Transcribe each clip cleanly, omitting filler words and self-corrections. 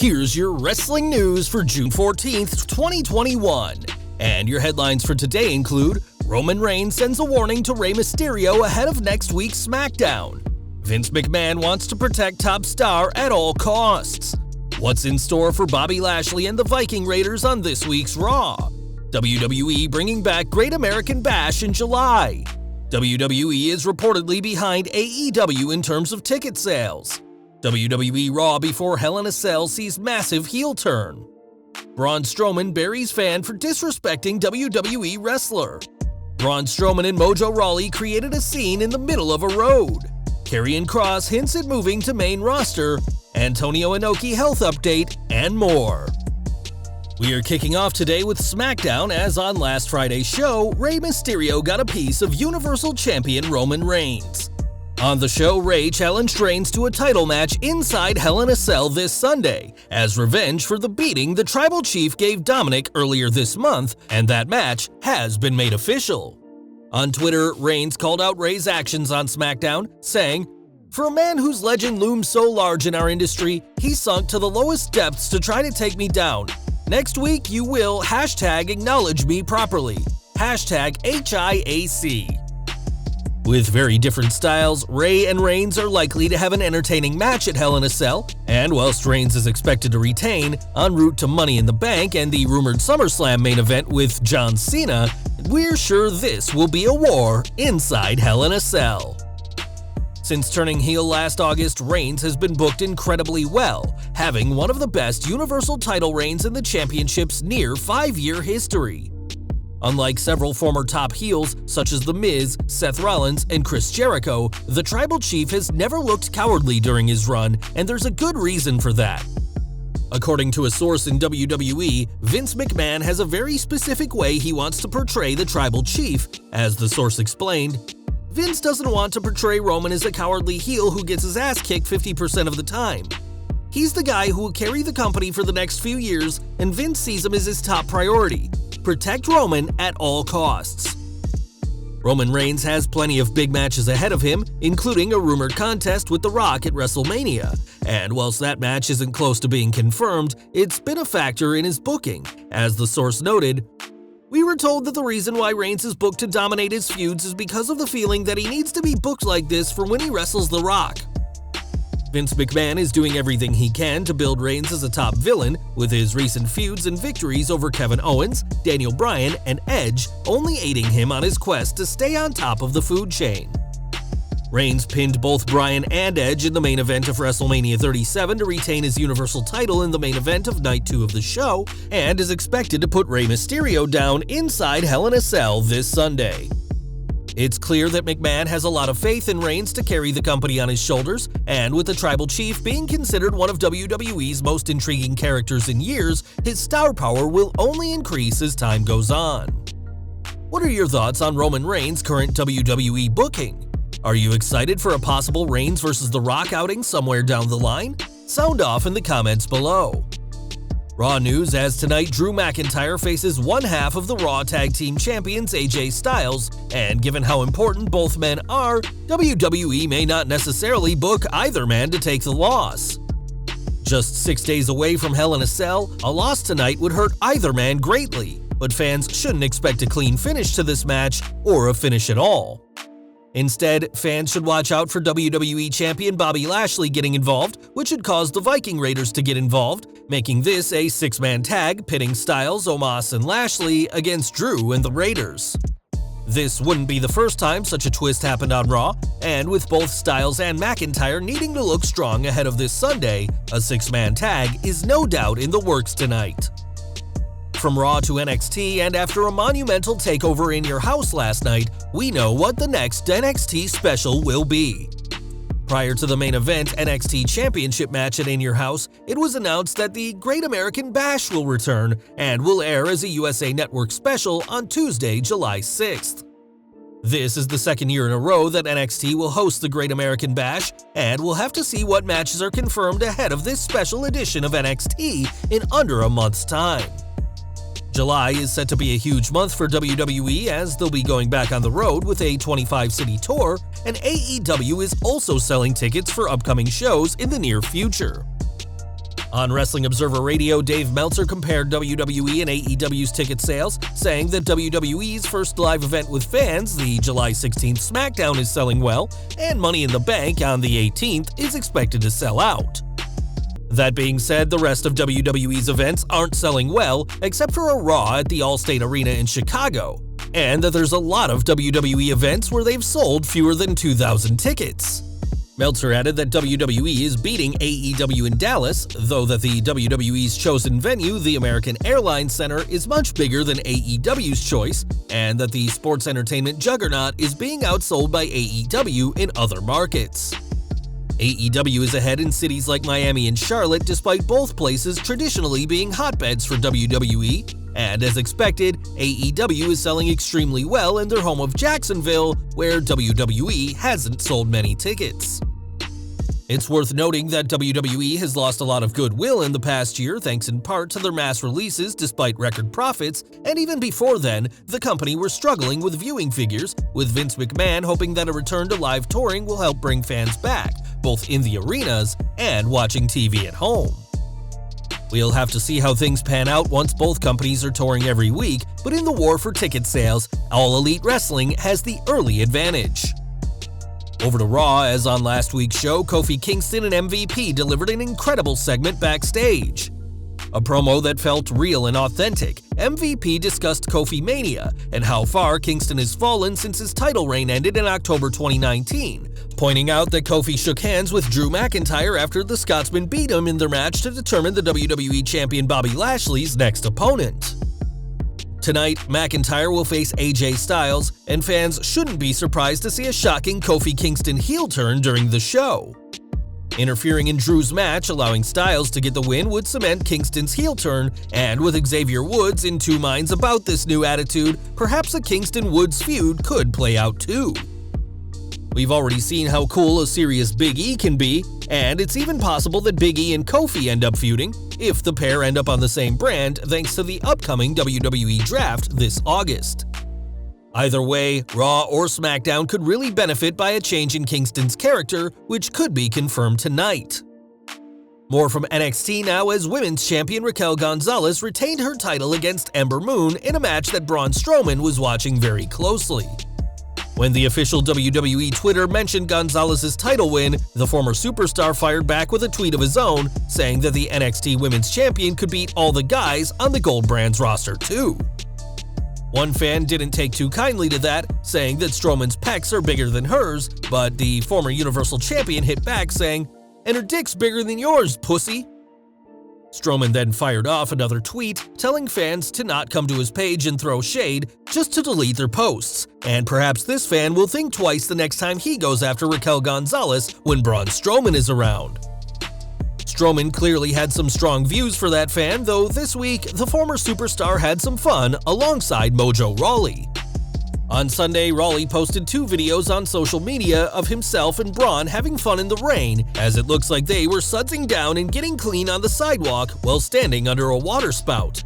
Here's your wrestling news for June 14th, 2021. And your headlines for today include Roman Reigns sends a warning to Rey Mysterio ahead of next week's Smackdown. Vince McMahon wants to protect top star at all costs. What's in store for Bobby Lashley and the Viking Raiders on this week's Raw? WWE bringing back Great American Bash in July. WWE is reportedly behind AEW in terms of ticket sales. WWE Raw before Hell in a Cell sees massive heel turn. Braun Strowman buries fan for disrespecting WWE wrestler. Braun Strowman and Mojo Rawley created a scene in the middle of a road. Karrion Kross hints at moving to main roster. Antonio Inoki health update, and more. We are kicking off today with Smackdown as on last Friday's show, Rey Mysterio got a piece of Universal Champion Roman Reigns. On the show, Rey challenged Reigns to a title match inside Hell in a Cell this Sunday, as revenge for the beating the Tribal Chief gave Dominic earlier this month, and that match has been made official. On Twitter, Reigns called out Rey's actions on SmackDown, saying, "For a man whose legend looms so large in our industry, he sunk to the lowest depths to try to take me down. Next week, you will #acknowledge me properly. #HIAC. With very different styles, Rey and Reigns are likely to have an entertaining match at Hell in a Cell, and whilst Reigns is expected to retain, en route to Money in the Bank and the rumored SummerSlam main event with John Cena, we're sure this will be a war inside Hell in a Cell. Since turning heel last August, Reigns has been booked incredibly well, having one of the best Universal title reigns in the championship's near 5-year history. Unlike several former top heels such as The Miz, Seth Rollins, and Chris Jericho, the Tribal Chief has never looked cowardly during his run, and there's a good reason for that. According to a source in WWE, Vince McMahon has a very specific way he wants to portray the Tribal Chief. As the source explained, Vince doesn't want to portray Roman as a cowardly heel who gets his ass kicked 50% of the time. He's the guy who will carry the company for the next few years, and Vince sees him as his top priority. Protect Roman at all costs. Roman Reigns has plenty of big matches ahead of him, including a rumored contest with The Rock at WrestleMania. And whilst that match isn't close to being confirmed, it's been a factor in his booking. As the source noted, "We were told that the reason why Reigns is booked to dominate his feuds is because of the feeling that he needs to be booked like this for when he wrestles The Rock." Vince McMahon is doing everything he can to build Reigns as a top villain, with his recent feuds and victories over Kevin Owens, Daniel Bryan, and Edge only aiding him on his quest to stay on top of the food chain. Reigns pinned both Bryan and Edge in the main event of WrestleMania 37 to retain his Universal title in the main event of Night 2 of the show, and is expected to put Rey Mysterio down inside Hell in a Cell this Sunday. It's clear that McMahon has a lot of faith in Reigns to carry the company on his shoulders, and with the Tribal Chief being considered one of WWE's most intriguing characters in years, his star power will only increase as time goes on. What are your thoughts on Roman Reigns' current WWE booking? Are you excited for a possible Reigns vs. The Rock outing somewhere down the line? Sound off in the comments below. Raw news as tonight Drew McIntyre faces one half of the Raw Tag Team Champions AJ Styles, and given how important both men are, WWE may not necessarily book either man to take the loss. Just 6 days away from Hell in a Cell, a loss tonight would hurt either man greatly, but fans shouldn't expect a clean finish to this match or a finish at all. Instead, fans should watch out for WWE Champion Bobby Lashley getting involved, which should cause the Viking Raiders to get involved, making this a 6-man tag pitting Styles, Omos, and Lashley against Drew and the Raiders. This wouldn't be the first time such a twist happened on Raw, and with both Styles and McIntyre needing to look strong ahead of this Sunday, a 6-man tag is no doubt in the works tonight. From Raw to NXT, and after a monumental takeover in your house last night, we know what the next NXT special will be. Prior to the main event NXT Championship match at In Your House, it was announced that the Great American Bash will return and will air as a USA Network special on Tuesday, July 6th. This is the second year in a row that NXT will host the Great American Bash, and we'll have to see what matches are confirmed ahead of this special edition of NXT in under a month's time. July is set to be a huge month for WWE as they'll be going back on the road with a 25-city tour, and AEW is also selling tickets for upcoming shows in the near future. On Wrestling Observer Radio, Dave Meltzer compared WWE and AEW's ticket sales, saying that WWE's first live event with fans, the July 16th Smackdown, is selling well, and Money in the Bank on the 18th is expected to sell out. That being said, the rest of WWE's events aren't selling well, except for a Raw at the Allstate Arena in Chicago, and that there's a lot of WWE events where they've sold fewer than 2,000 tickets. Meltzer added that WWE is beating AEW in Dallas, though that the WWE's chosen venue, the American Airlines Center, is much bigger than AEW's choice, and that the sports entertainment juggernaut is being outsold by AEW in other markets. AEW is ahead in cities like Miami and Charlotte, despite both places traditionally being hotbeds for WWE, and as expected, AEW is selling extremely well in their home of Jacksonville, where WWE hasn't sold many tickets. It's worth noting that WWE has lost a lot of goodwill in the past year thanks in part to their mass releases despite record profits, and even before then, the company were struggling with viewing figures, with Vince McMahon hoping that a return to live touring will help bring fans back, both in the arenas and watching TV at home. We'll have to see how things pan out once both companies are touring every week, but in the war for ticket sales, All Elite Wrestling has the early advantage. Over to Raw, as on last week's show, Kofi Kingston and MVP delivered an incredible segment backstage. A promo that felt real and authentic, MVP discussed Kofi Mania and how far Kingston has fallen since his title reign ended in October 2019, pointing out that Kofi shook hands with Drew McIntyre after the Scotsman beat him in their match to determine the WWE Champion Bobby Lashley's next opponent. Tonight, McIntyre will face AJ Styles, and fans shouldn't be surprised to see a shocking Kofi Kingston heel turn during the show. Interfering in Drew's match, allowing Styles to get the win, would cement Kingston's heel turn, and with Xavier Woods in two minds about this new attitude, perhaps a Kingston-Woods feud could play out too. We've already seen how cool a serious Big E can be, and it's even possible that Big E and Kofi end up feuding, if the pair end up on the same brand thanks to the upcoming WWE Draft this August. Either way, Raw or SmackDown could really benefit by a change in Kingston's character, which could be confirmed tonight. More from NXT now, as Women's Champion Raquel Gonzalez retained her title against Ember Moon in a match that Braun Strowman was watching very closely. When the official WWE Twitter mentioned Gonzalez's title win, the former superstar fired back with a tweet of his own, saying that the NXT Women's Champion could beat all the guys on the Gold Brand's roster too. One fan didn't take too kindly to that, saying that Strowman's pecs are bigger than hers, but the former Universal Champion hit back saying, "And her dick's bigger than yours, pussy." Strowman then fired off another tweet, telling fans to not come to his page and throw shade, just to delete their posts, and perhaps this fan will think twice the next time he goes after Raquel Gonzalez when Braun Strowman is around. Strowman clearly had some strong views for that fan, though this week, the former superstar had some fun alongside Mojo Rawley. On Sunday, Rawley posted 2 videos on social media of himself and Braun having fun in the rain, as it looks like they were sudsing down and getting clean on the sidewalk while standing under a water spout.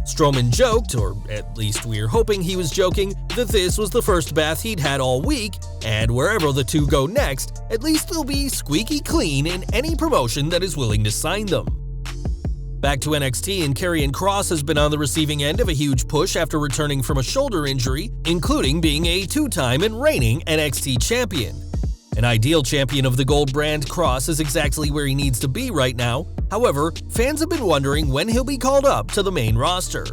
Strowman joked, or at least we're hoping he was joking, that this was the first bath he'd had all week, and wherever the two go next, at least they'll be squeaky clean in any promotion that is willing to sign them. Back to NXT, and Karrion Kross has been on the receiving end of a huge push after returning from a shoulder injury, including being a 2-time and reigning NXT champion. An ideal champion of the Gold Brand, Kross is exactly where he needs to be right now. However, fans have been wondering when he'll be called up to the main roster.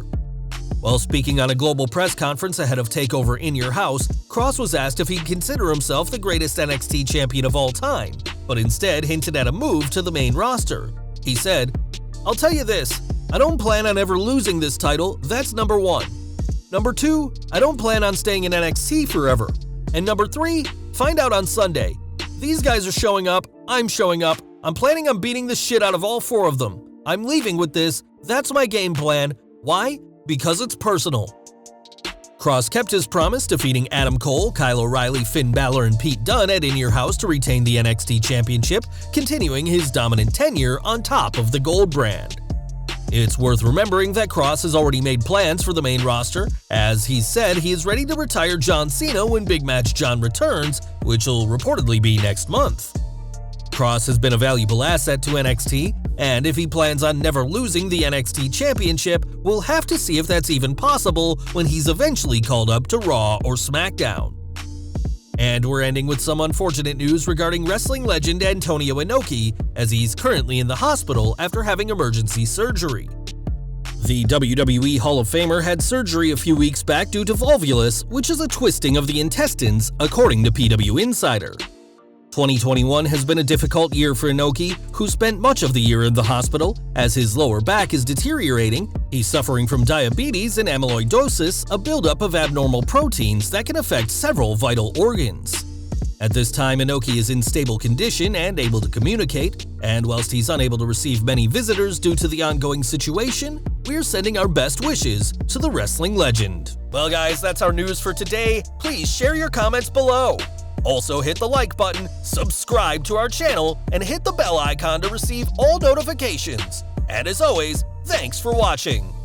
While speaking on a global press conference ahead of TakeOver In Your House, Kross was asked if he'd consider himself the greatest NXT champion of all time, but instead hinted at a move to the main roster. He said, "I'll tell you this, I don't plan on ever losing this title, that's number 1. Number 2, I don't plan on staying in NXT forever. And number 3, find out on Sunday. These guys are showing up, I'm showing up, I'm planning on beating the shit out of all 4 of them. I'm leaving with this, that's my game plan. Why? Because it's personal." Kross kept his promise, defeating Adam Cole, Kyle O'Reilly, Finn Balor, and Pete Dunne at In Your House to retain the NXT Championship, continuing his dominant tenure on top of the Gold Brand. It's worth remembering that Kross has already made plans for the main roster, as he said he is ready to retire John Cena when Big Match John returns, which will reportedly be next month. Kross has been a valuable asset to NXT, and if he plans on never losing the NXT Championship, we'll have to see if that's even possible when he's eventually called up to Raw or Smackdown. And we're ending with some unfortunate news regarding wrestling legend Antonio Inoki, as he's currently in the hospital after having emergency surgery. The WWE Hall of Famer had surgery a few weeks back due to volvulus, which is a twisting of the intestines, according to PW Insider. 2021 has been a difficult year for Inoki, who spent much of the year in the hospital, as his lower back is deteriorating. He's suffering from diabetes and amyloidosis, a buildup of abnormal proteins that can affect several vital organs. At this time, Inoki is in stable condition and able to communicate, and whilst he's unable to receive many visitors due to the ongoing situation, we're sending our best wishes to the wrestling legend. Well guys, that's our news for today. Please share your comments below. Also hit the like button, subscribe to our channel, and hit the bell icon to receive all notifications. And as always, thanks for watching.